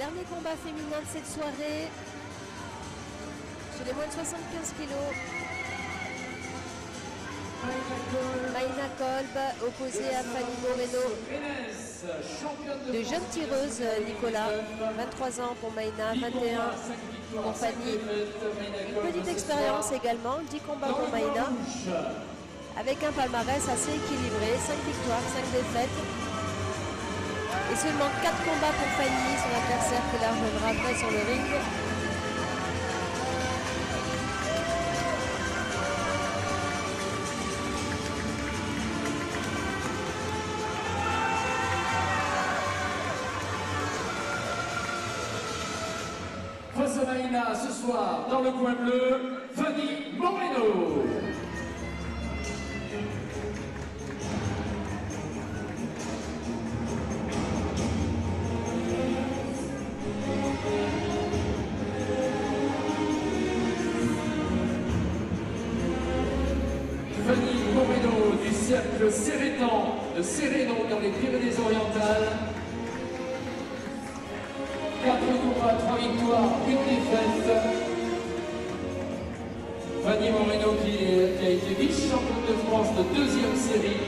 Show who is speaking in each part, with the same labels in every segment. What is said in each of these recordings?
Speaker 1: Dernier combat féminin de cette soirée. Chez les moins de 75 kilos. Maïna Kolb opposée à Fanny Moreno. De jeunes tireuses, Nicolas. 23 ans pour Maïna, 21 pour Fanny. Une petite expérience également, 10 combats pour Maïna. Avec un palmarès assez équilibré, 5 victoires, 5 défaites. Et seulement 4 combats pour Fanny, son adversaire qui la rejoindra après sur le ring.
Speaker 2: Face à Maïna ce soir, dans le coin bleu, Fanny Moreno. Fanny Moreno du cercle Cérétan de Céréno dans les Pyrénées-Orientales. 4 combats, 3 victoires, 1 défaite. Fanny Moreno qui a été vice-championne de France de 2e série.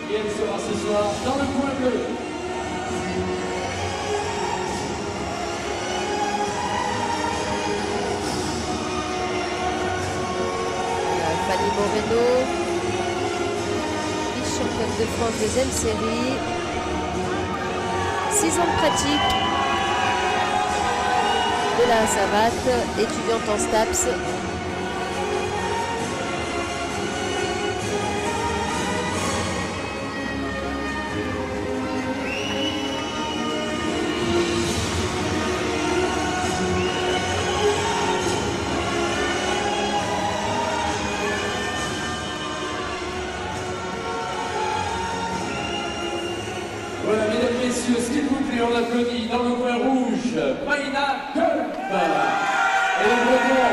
Speaker 2: Et elle sera ce soir dans le coin bleu.
Speaker 1: Fanny Moreno, vice-championne de France 2e série. 6 ans de pratique de la savate, étudiante en STAPS.
Speaker 2: Voilà, mesdames, messieurs, s'il vous plaît, on applaudit dans le coin rouge, Maïna Kolb. Et les Bretons,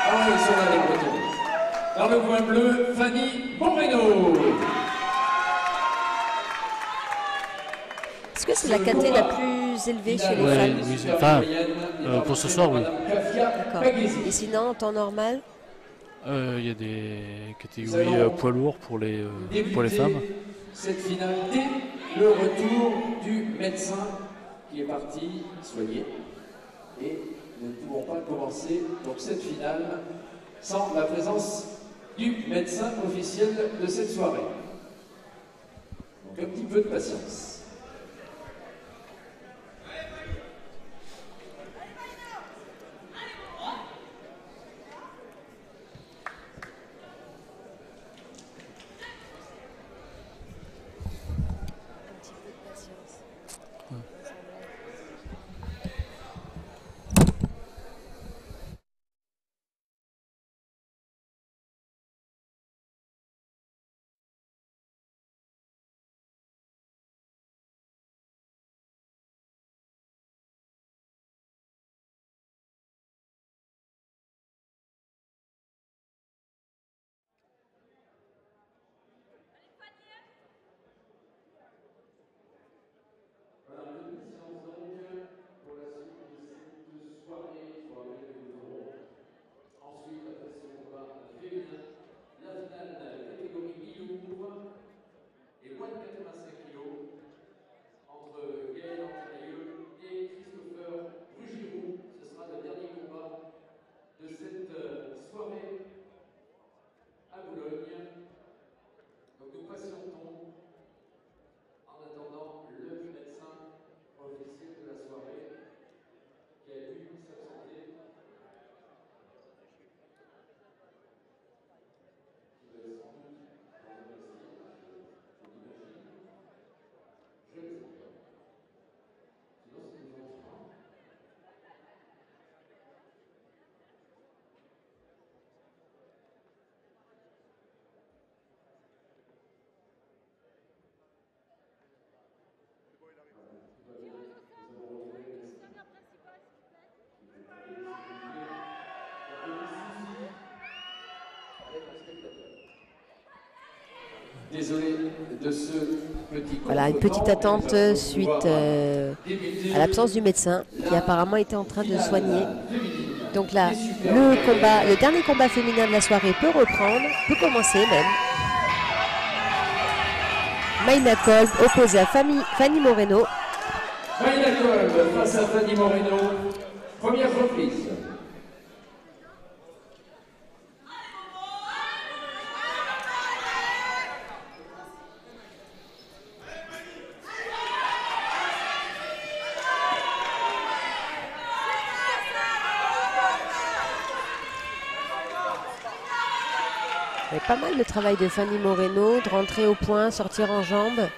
Speaker 2: ah oui, ils sont là, les Bretons. Dans le coin bleu, Fanny Moreno.
Speaker 1: Est-ce que c'est la caté la plus élevée chez les femmes?
Speaker 3: Oui, enfin, pour ce soir, oui.
Speaker 1: D'accord. Et sinon, en temps normal?
Speaker 3: Il y a des catégories poids lourds pour les femmes.
Speaker 2: Cette finale dès le retour du médecin qui est parti soigner. Et nous ne pouvons pas commencer donc cette finale sans la présence du médecin officiel de cette soirée. Donc un petit peu de patience. désolé de ce petit.
Speaker 1: Voilà, une petite attente suite à l'absence du médecin qui apparemment était en train de soigner. Donc là, le dernier combat féminin de la soirée peut reprendre, peut commencer même. Mayna Kolb opposée à Fanny Moreno.
Speaker 2: Mayna Kolb face à Fanny Moreno, première reprise.
Speaker 1: Il y a pas mal le travail de Fanny Moreno, de rentrer au point, sortir en jambes.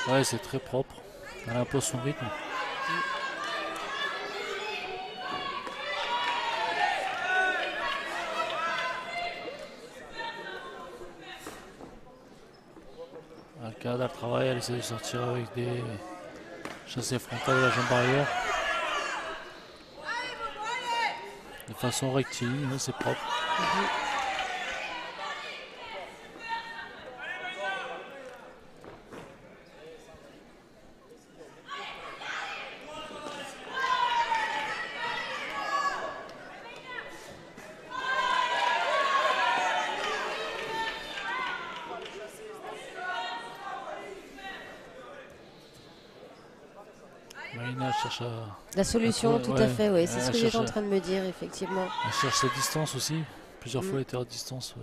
Speaker 3: Ouais, c'est très propre. Elle impose son rythme. Elle garde le travail, elle essaie de sortir avec des chassés frontales de la jambe arrière. De façon rectiligne, c'est propre. Mayna cherche
Speaker 1: la solution, tout à fait, oui. C'est ce que j'étais en
Speaker 3: cherche
Speaker 1: train de me dire, effectivement.
Speaker 3: Elle cherche sa distance aussi. Plusieurs fois, elle était hors distance.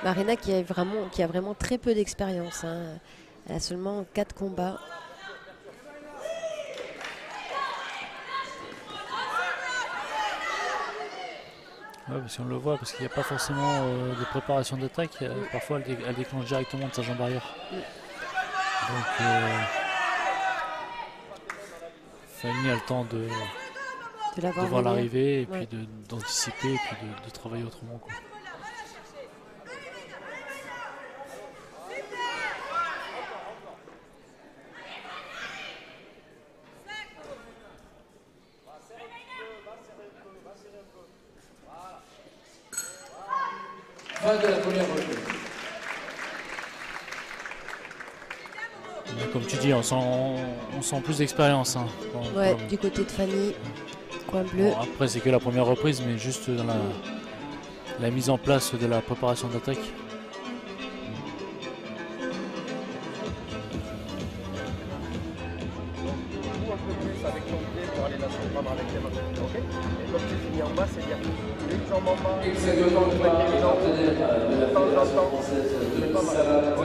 Speaker 1: Marina qui a vraiment très peu d'expérience. Hein. Elle a seulement 4 combats.
Speaker 3: Ouais, parce qu'on le voit, parce qu'il n'y a pas forcément de préparation d'attaque. Parfois, elle déclenche directement de sa jambe arrière. Donc, Fanny a le temps de voir l'arrivée, et puis d'anticiper, et puis de travailler autrement, quoi.
Speaker 2: Fin de la première reprise.
Speaker 3: Comme tu dis, on sent plus d'expérience. Hein,
Speaker 1: du côté de Fanny, coin bleu.
Speaker 3: Bon, après, c'est que la première reprise, mais juste dans la mise en place de la préparation d'attaque.
Speaker 4: Avec ton pied pour aller la surprendre avec les mains. Ok. Et comme tu finis en bas, c'est bien. Une jambe en bas.
Speaker 2: Exactement le partenaire de la Fédération française de savate.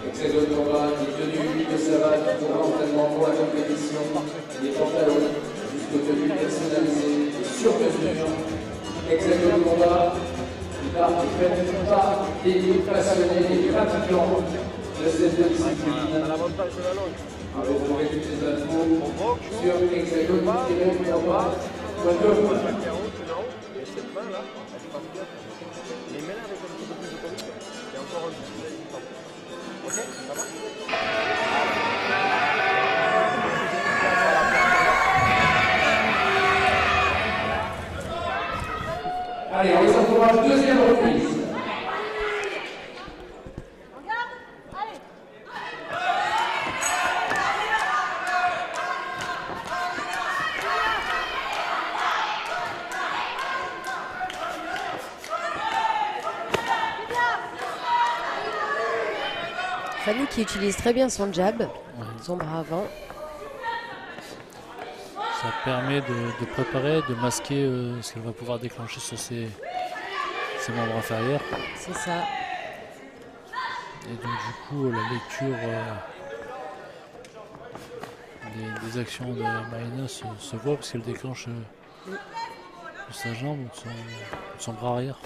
Speaker 2: Excellent combat qui est tenu de savate pour l'entraînement pour la compétition. Les pantalons jusqu'aux tenues personnalisées et sur mesure. Excellent combat qui fait par des passionnés, des pratiquants de cette discipline.
Speaker 4: À l'avantage de la longue.
Speaker 2: Alors, vous trouvez toutes les infos sur hexagone-combat.com.
Speaker 4: Et cette main là, elle passe bien. Les mains avec un petit peu plus de conviction. Et encore un petit peu de temps. Ok, ça va?
Speaker 2: Allez, on les encourage, deuxième reprise.
Speaker 1: Fanny qui utilise très bien son jab, son bras avant.
Speaker 3: Ça permet de préparer, de masquer ce qu'elle va pouvoir déclencher sur ses membres inférieurs.
Speaker 1: C'est ça.
Speaker 3: Et donc du coup, la lecture des actions de Mayna se voit parce qu'elle déclenche sa jambe ou son bras arrière.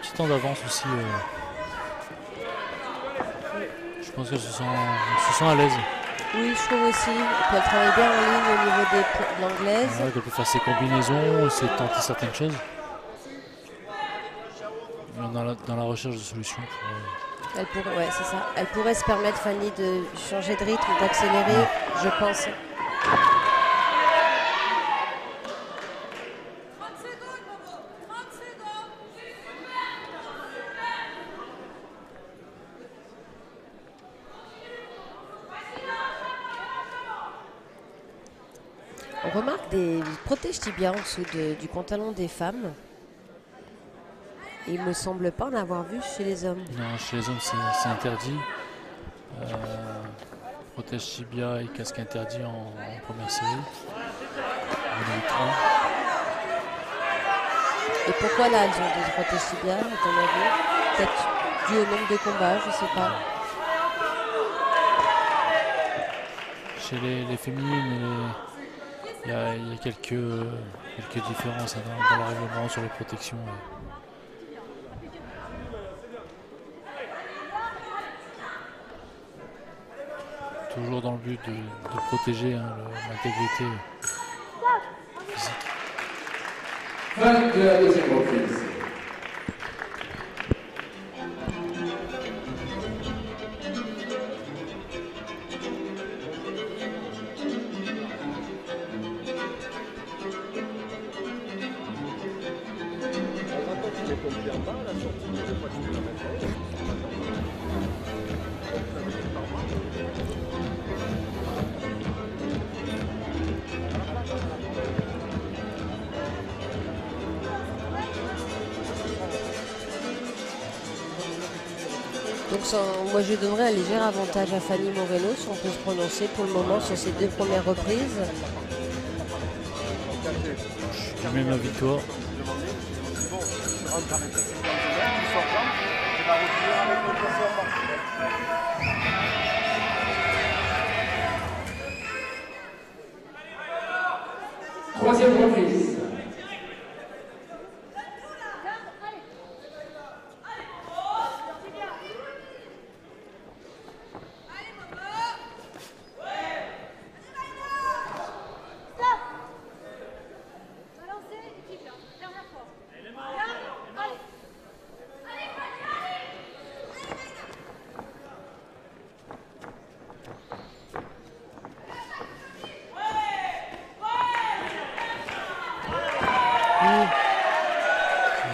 Speaker 3: petit temps d'avance aussi. Je pense qu'elle se sent à l'aise.
Speaker 1: Oui, je trouve aussi. Et puis elle travaille bien en ligne au niveau de l'anglaise.
Speaker 3: Ouais, elle peut faire ses combinaisons, essayer de tenter certaines choses. Dans la recherche de solutions.
Speaker 1: Elle pourrait, ouais, c'est ça. Elle pourrait se permettre, Fanny, de changer de rythme, d'accélérer, je pense. On remarque des protèges tibias en dessous du pantalon des femmes. Et il ne me semble pas en avoir vu chez les hommes.
Speaker 3: Non, chez les hommes, c'est interdit. Protège tibia et casque interdit en première série.
Speaker 1: Et pourquoi là, elles ont des protèges tibia, à ton avis? Peut-être dû au nombre de combats, je ne sais pas.
Speaker 3: Chez les féminines, il y a quelques différences dans le règlement sur les protections. Toujours dans le but de protéger l'intégrité physique.
Speaker 2: Fin de la deuxième reprise.
Speaker 1: Donc moi je donnerais un léger avantage à Fanny Moreno, si on peut se prononcer pour le moment sur ces deux premières reprises.
Speaker 3: Je mets ma victoire.
Speaker 2: Troisième reprise.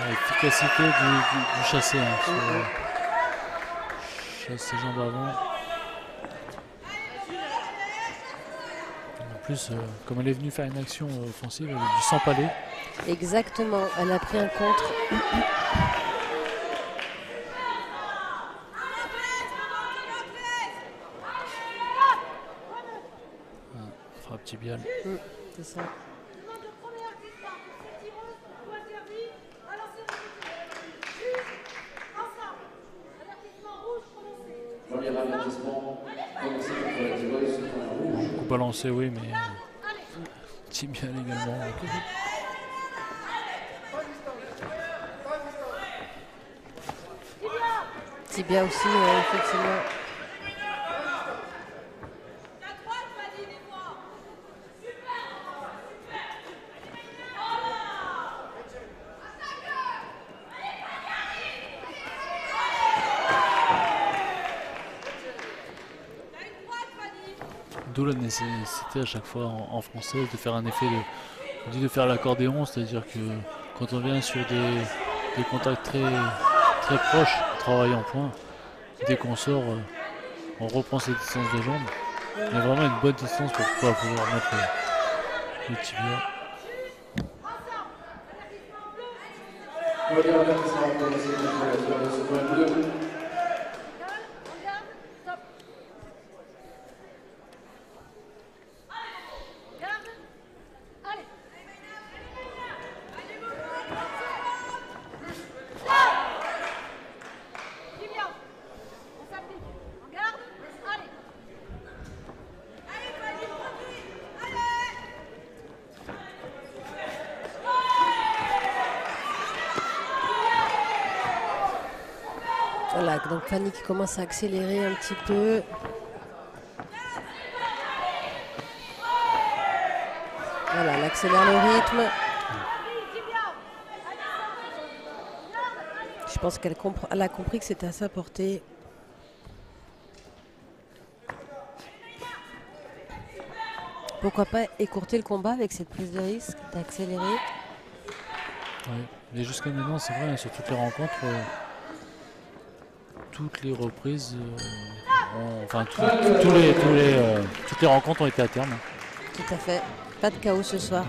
Speaker 3: L'efficacité du chassé, chasser jambes avant. En plus, comme elle est venue faire une action offensive, elle a dû s'empaler.
Speaker 1: Exactement, elle a pris un contre.
Speaker 3: Frappe tibiale.
Speaker 1: C'est ça.
Speaker 2: Premier avertissement, commencé contre la tireuse, rouge.
Speaker 3: Coup balancé, oui, mais tibiale également.
Speaker 1: Tibia aussi, effectivement.
Speaker 3: D'où la nécessité à chaque fois en français de faire un effet on dit de faire l'accordéon, c'est-à-dire que quand on vient sur des contacts très proches, on travaille en point, dès qu'on sort, on reprend cette distance de jambe, mais vraiment une bonne distance pour pouvoir mettre le tibia.
Speaker 2: Premier avertissement, commencé contre la tireuse, point bleu.
Speaker 1: Voilà, donc Fanny qui commence à accélérer un petit peu. Voilà, elle accélère le rythme. Je pense qu'elle a compris que c'était à sa portée. Pourquoi pas écourter le combat avec cette prise de risque d'accélérer.
Speaker 3: Ouais. Mais jusqu'à maintenant, c'est vrai, sur toutes les rencontres, toutes les reprises, toutes les rencontres ont été à terme.
Speaker 1: Tout à fait. Pas de chaos ce soir.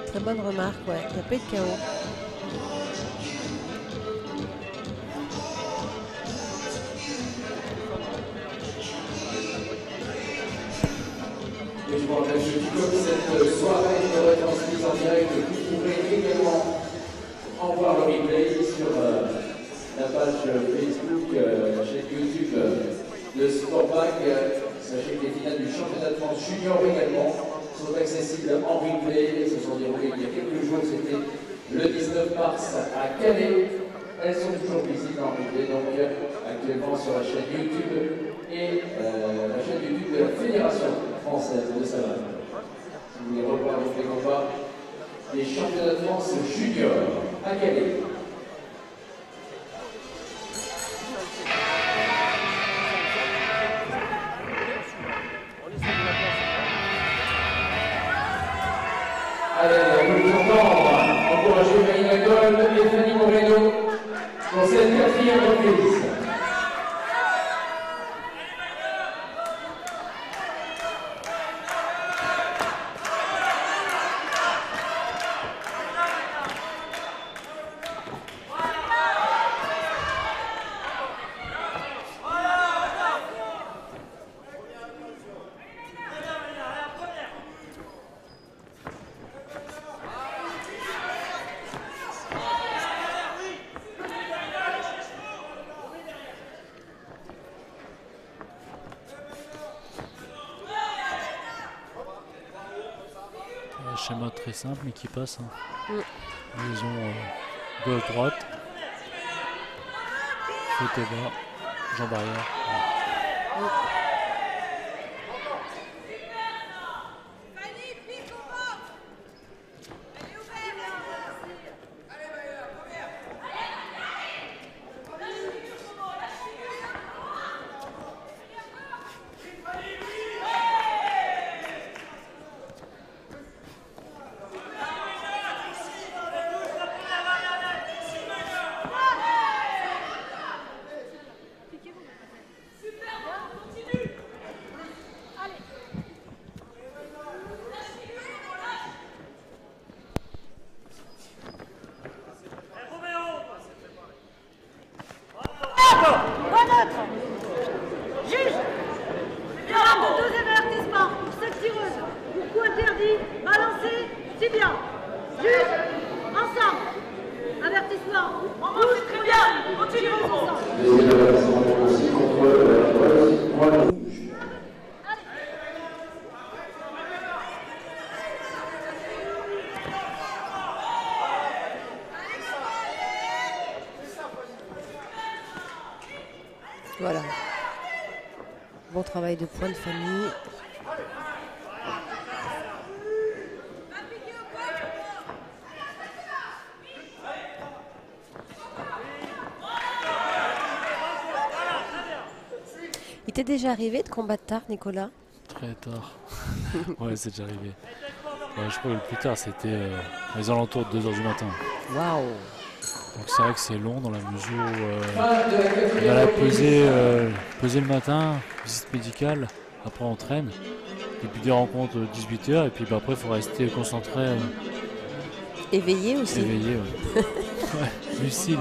Speaker 1: Très bonne remarque, ouais. Il n'y a pas eu de chaos.
Speaker 2: Et je vous rappelle que comme cette soirée est retransmise en direct, vous pourrez également en voir le replay sur la page Facebook, la chaîne YouTube de Sportback. Sachez que les finales du championnat de France junior également sont accessibles en replay. Elles se sont déroulées il y a quelques jours, c'était le 19 mars à Calais. Elles sont toujours visibles en replay, donc actuellement sur la chaîne YouTube et la chaîne YouTube de la Fédération française de savane. Si vous voulez revoir les combats des championnats de France junior à Calais. Allez, nous entendons encourager Maïna Gold et Fanny Moreno pour cette 4e reprise.
Speaker 3: Un schéma très simple mais qui passe. Hein. Ils ont gauche-droite, côté bas, jambe arrière.
Speaker 5: Juge, violence de deuxième avertissement pour cette tireuse. Pour coup interdit, balancé, tibia. Juge, ensemble. Avertissement. Touche, très bien. Continuez ensemble.
Speaker 2: Deuxième avertissement aussi contre poids rouge.
Speaker 1: Voilà. Bon travail de points de Fanny. Il t'est déjà arrivé de combattre tard, Nicolas?
Speaker 3: Très tard. Ouais, c'est déjà arrivé. Ouais, je crois que le plus tard, c'était les alentours de 2h du matin.
Speaker 1: Waouh!
Speaker 3: Donc c'est vrai que c'est long dans la mesure où on va la peser le matin, visite médicale, après on traîne, et puis des rencontres 18h, et puis bah, après il faut rester concentré.
Speaker 1: Éveillé aussi.
Speaker 3: Éveillé, ouais. Ouais, lucide.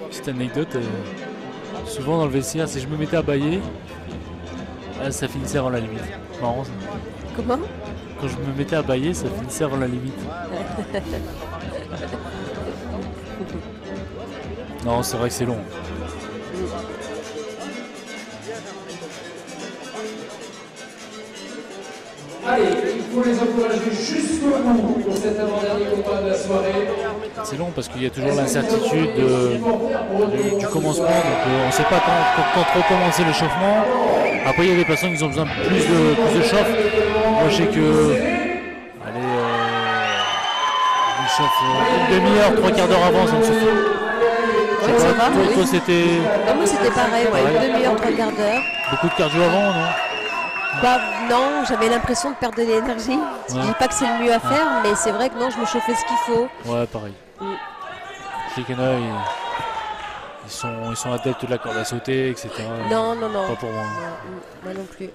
Speaker 3: Petite anecdote, souvent dans le vestiaire, si je me mettais à bâiller, ça finissait avant la limite. Marrant ça.
Speaker 1: Comment?
Speaker 3: Quand je me mettais à bâiller, ça finissait avant la limite. Non, c'est vrai que c'est long.
Speaker 2: Allez, il faut les encourager jusqu'au bout pour cet avant-dernier combat de la soirée.
Speaker 3: C'est long parce qu'il y a toujours l'incertitude du commencement. Donc on ne sait pas quand recommencer l'échauffement. Après, il y a des personnes qui ont besoin de plus de chauffe. Moi, je sais que. Allez, je chauffe une demi-heure, 3/4 d'heure avant, ça me suffit.
Speaker 1: Ouais, ça va, oui.
Speaker 3: Toi, c'était.
Speaker 1: Non, moi c'était pareil, ouais, une demi-heure, 3/4 d'heure.
Speaker 3: Beaucoup de cardio avant, non?
Speaker 1: Bah non, j'avais l'impression de perdre de l'énergie. Je dis pas que c'est le mieux à faire, mais c'est vrai que non, je me chauffais ce qu'il faut.
Speaker 3: Ouais, pareil. Je sais qu'il y en a, ils sont adeptes de la corde à sauter, etc.
Speaker 1: Non.
Speaker 3: Pas pour moi.
Speaker 1: Moi non plus.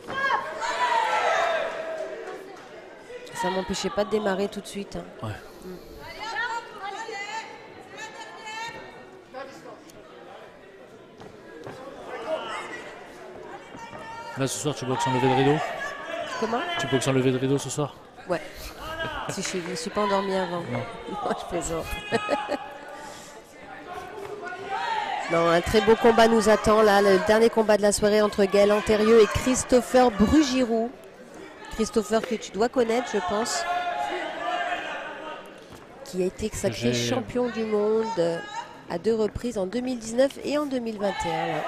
Speaker 1: Ça m'empêchait pas de démarrer tout de suite. Hein.
Speaker 3: Ouais. Là, ce soir, tu boxes en lever de rideau?
Speaker 1: Comment?
Speaker 3: Tu boxes en lever de rideau ce soir?
Speaker 1: Ouais. Si je ne suis pas endormie avant.
Speaker 3: Non.
Speaker 1: Moi, je plaisante. Non, un très beau combat nous attend là. Le dernier combat de la soirée entre Gaël Antérieux et Christopher Brugirou. Christopher que tu dois connaître, je pense. Qui a été sacré champion du monde à 2 reprises en 2019 et en 2021. Ouais.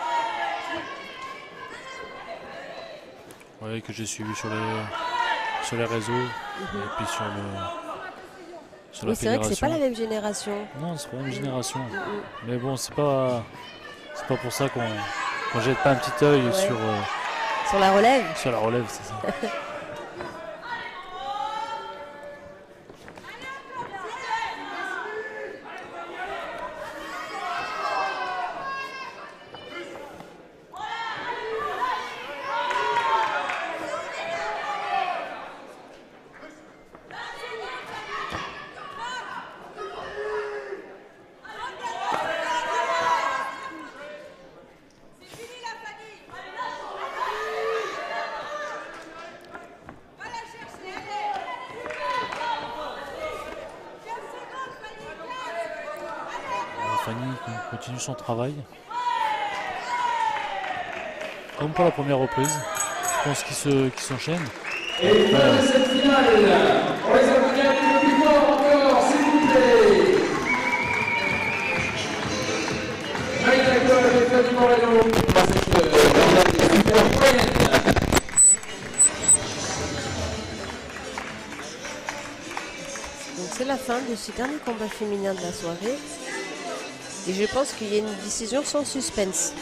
Speaker 3: Ouais, que j'ai suivi sur les réseaux et puis sur la
Speaker 1: oui, c'est vrai que c'est pas la même génération.
Speaker 3: Non, c'est pas la même génération. Mais bon, c'est pas pour ça qu'on jette pas un petit œil
Speaker 1: sur la relève.
Speaker 3: Sur la relève, c'est ça. Fanny continue son travail. Comme pour la première reprise. Je pense qu'ils s'enchaînent.
Speaker 2: Et fin de cette finale, on les applaudit un peu plus fort encore, s'il vous plaît. Maïna Cole et Fanny Moreno dans cette finale des super moyennes.
Speaker 1: Donc c'est la fin de ce dernier combat féminin de la soirée. Et je pense qu'il y a une décision sans suspense.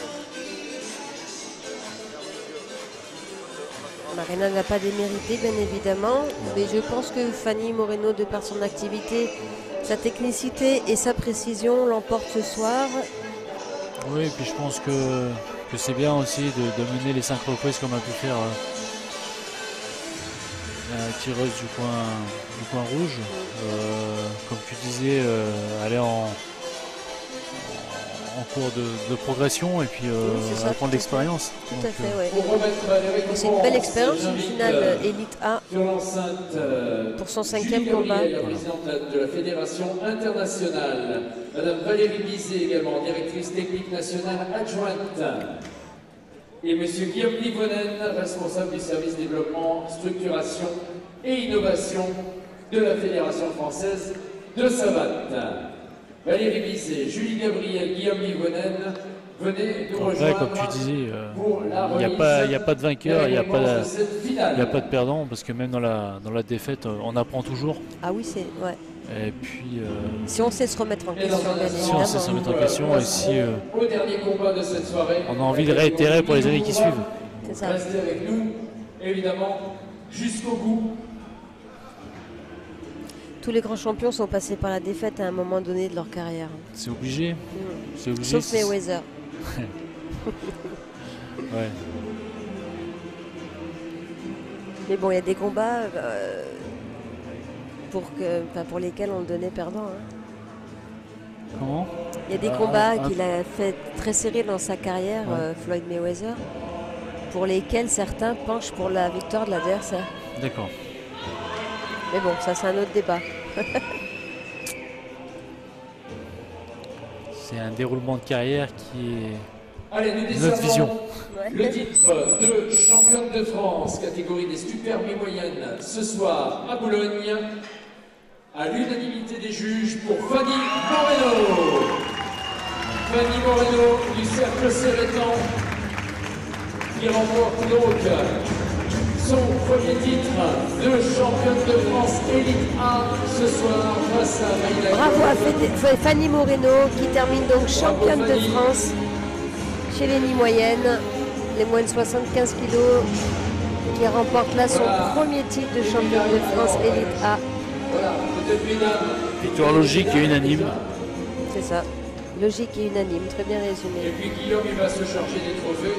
Speaker 1: Marina n'a pas démérité, bien évidemment. Mais je pense que Fanny Moreno, de par son activité, sa technicité et sa précision, l'emporte ce soir.
Speaker 3: Oui, et puis je pense que c'est bien aussi de mener les 5 reprises comme a pu faire la tireuse du coin rouge. Comme tu disais, aller en cours de progression et puis apprendre l'expérience.
Speaker 1: Tout à fait, oui. C'est une belle expérience, une finale Elite A pour son 5e combat.
Speaker 2: La présidente de la Fédération internationale, Madame Valérie Bizet également, directrice technique nationale adjointe. Et Monsieur Guillaume Livonen, responsable du service développement, structuration et innovation de la Fédération française de savate. Valérie Bizet, Julie Gabriel, Guillaume Livonen, venez nous rejoindre.
Speaker 3: Comme tu disais, il n'y a pas de vainqueur, il n'y a pas de perdant, parce que même dans la défaite, on apprend toujours.
Speaker 1: Ah oui, c'est... Ouais.
Speaker 3: Et puis...
Speaker 1: si on sait se remettre en question, bien évidemment.
Speaker 3: Si on sait se remettre en question, et si
Speaker 2: au dernier combat de cette soirée,
Speaker 3: on a envie de réitérer pour les années qui suivent.
Speaker 1: C'est ça.
Speaker 2: Restez avec nous, évidemment, jusqu'au bout.
Speaker 1: Tous les grands champions sont passés par la défaite à un moment donné de leur carrière.
Speaker 3: C'est obligé. C'est obligé.
Speaker 1: Sauf Mayweather.
Speaker 3: Ouais.
Speaker 1: Mais bon, il y a des combats pour lesquels on le donnait perdant. Hein.
Speaker 3: Comment?
Speaker 1: Il y a des combats qu'il a fait très serrés dans sa carrière, Floyd Mayweather, pour lesquels certains penchent pour la victoire de l'adversaire.
Speaker 3: D'accord.
Speaker 1: Mais bon, ça c'est un autre débat.
Speaker 3: C'est un déroulement de carrière qui est
Speaker 2: Allez, nous
Speaker 3: notre vision.
Speaker 2: Le titre de championne de France, catégorie des super mi-moyennes, ce soir à Boulogne, à à l'unanimité des juges pour Fanny Moreno. Fanny Moreno du Cercle Cérétan qui remporte donc son premier titre de championne de France Élite A ce soir face à Maïla.
Speaker 1: Bravo à Fanny Moreno qui termine donc championne de France chez les nids moyennes, les moins de 75 kg, qui remporte là son premier titre de championne de France Élite A.
Speaker 2: Voilà, peut-être mesdames.
Speaker 3: Victoire logique et unanime.
Speaker 1: C'est ça, logique et unanime, très bien résumé.
Speaker 2: Et puis Guillaume, il va se charger des trophées.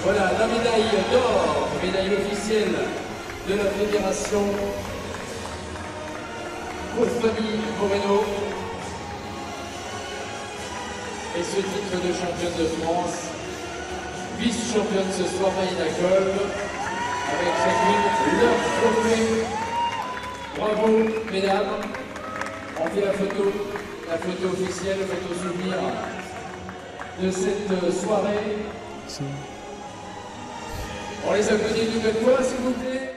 Speaker 2: Voilà, la médaille d'or, médaille officielle de la fédération pour Fanny Moreno. Et ce titre de championne de France, vice-championne ce soir, Maïna Kolb, avec chacune leur trophée. Bravo, mesdames. On fait la photo officielle, photo souvenir de cette soirée. On les applaudit une nouvelle fois, s'il vous plaît.